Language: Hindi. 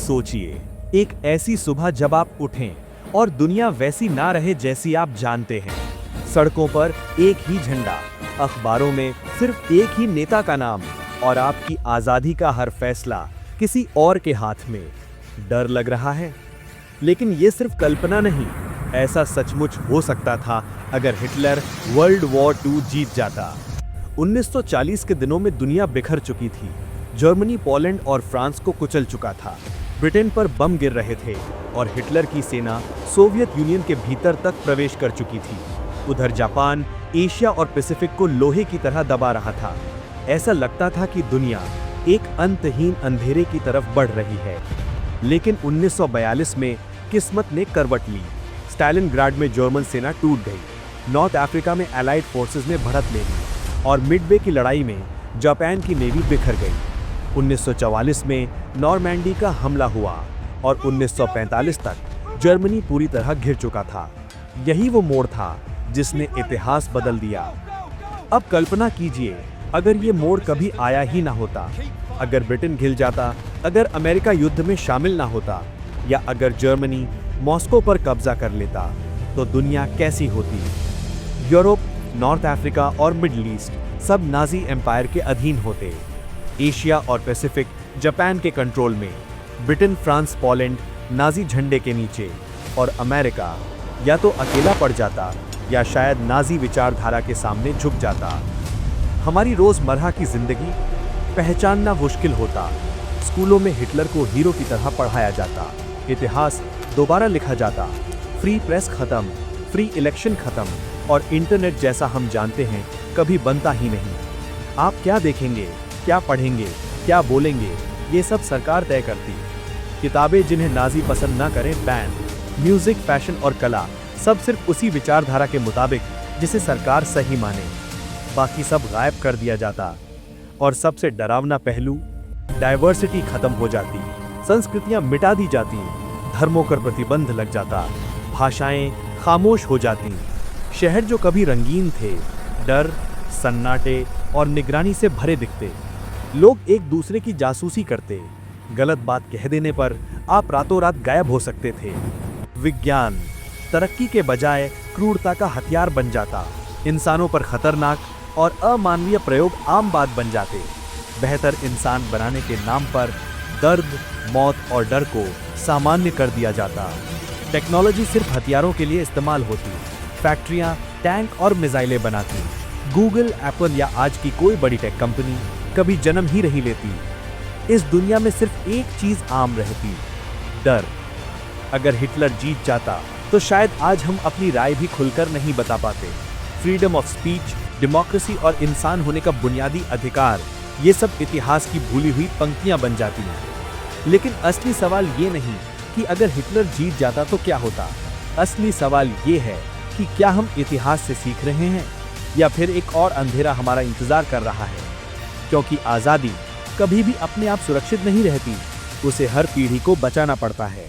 सोचिए, एक ऐसी सुबह जब आप उठें और दुनिया वैसी ना रहे जैसी आप जानते हैं। सड़कों पर एक ही झंडा, अखबारों में सिर्फ एक ही नेता का नाम और आपकी आज़ादी का हर फैसला किसी और के हाथ में। डर लग रहा है, लेकिन ये सिर्फ कल्पना नहीं, ऐसा सचमुच हो सकता था अगर हिटलर वर्ल्ड वॉर 2 जीत जाता। 1940 के दिनों में दुनिया बिखर चुकी थी। जर्मनी, पोलैंड और फ्रांस को कुचल चुका था। ब्रिटेन पर बम गिर रहे थे और हिटलर की सेना सोवियत यूनियन के भीतर तक प्रवेश कर चुकी थी। उधर जापान एशिया और पैसिफिक को लोहे की तरह दबा रहा था। ऐसा लगता था कि दुनिया एक अंतहीन अंधेरे की तरफ बढ़ रही है। लेकिन 1942 में किस्मत ने करवट ली। स्टालिनग्राड में जर्मन सेना टूट गई। नॉर्थ अफ्रीका में एलाइड फोर्सेस ने बढ़त ले ली और मिडवे की लड़ाई में जापान की नेवी बिखर गई। 1944 में नॉर्मैंडी का हमला हुआ और 1945 तक जर्मनी पूरी तरह घिर चुका था। यही वो मोड़ था जिसने इतिहास बदल दिया। अब कल्पना कीजिए, अगर ये मोड़ कभी आया ही ना होता, अगर ब्रिटेन घिर जाता, अगर अमेरिका युद्ध में शामिल ना होता, या अगर जर्मनी मॉस्को पर कब्जा कर लेता, तो दुनिया कैसी होती। यूरोप, नॉर्थ अफ्रीका और मिडिल ईस्ट सब नाजी एम्पायर के अधीन होते। एशिया और पैसिफिक जापान के कंट्रोल में। ब्रिटेन, फ्रांस, पोलैंड नाजी झंडे के नीचे। और अमेरिका या तो अकेला पड़ जाता या शायद नाजी विचारधारा के सामने झुक जाता। हमारी रोजमर्रा की जिंदगी पहचानना मुश्किल होता। स्कूलों में हिटलर को हीरो की तरह पढ़ाया जाता। इतिहास दोबारा लिखा जाता। फ्री प्रेस खत्म, फ्री इलेक्शन खत्म और इंटरनेट जैसा हम जानते हैं कभी बनता ही नहीं। आप क्या देखेंगे, क्या पढ़ेंगे, क्या बोलेंगे, ये सब सरकार तय करती। किताबें जिन्हें नाजी पसंद ना करें बैन। म्यूजिक, फैशन और कला सब सिर्फ उसी विचारधारा के मुताबिक जिसे सरकार सही माने। बाकी सब गायब कर दिया जाता। और सबसे डरावना पहलू, डाइवर्सिटी खत्म हो जाती। संस्कृतियां मिटा दी जाती। धर्मों पर प्रतिबंध लग जाता। भाषाएं खामोश हो जाती। शहर जो कभी रंगीन थे, डर, सन्नाटे और निगरानी से भरे दिखते। लोग एक दूसरे की जासूसी करते। गलत बात कह देने पर आप रातों रात गायब हो सकते थे। विज्ञान तरक्की के बजाय क्रूरता का हथियार बन जाता। इंसानों पर खतरनाक और अमानवीय प्रयोग आम बात बन जाते। बेहतर इंसान बनाने के नाम पर दर्द, मौत और डर को सामान्य कर दिया जाता। टेक्नोलॉजी सिर्फ हथियारों के लिए इस्तेमाल होती। फैक्ट्रियां टैंक और मिसाइलें बनाती। गूगल, एप्पल या आज की कोई बड़ी टेक कंपनी कभी जन्म ही नहीं लेती। इस दुनिया में सिर्फ एक चीज आम रहती, डर। अगर हिटलर जीत जाता तो शायद आज हम अपनी राय भी खुलकर नहीं बता पाते। फ्रीडम ऑफ स्पीच, डेमोक्रेसी और इंसान होने का बुनियादी अधिकार, ये सब इतिहास की भूली हुई पंक्तियां बन जाती हैं। लेकिन असली सवाल ये नहीं कि अगर हिटलर जीत जाता तो क्या होता। असली सवाल ये है कि क्या हम इतिहास से सीख रहे हैं या फिर एक और अंधेरा हमारा इंतजार कर रहा है। क्योंकि आज़ादी कभी भी अपने आप सुरक्षित नहीं रहती, उसे हर पीढ़ी को बचाना पड़ता है।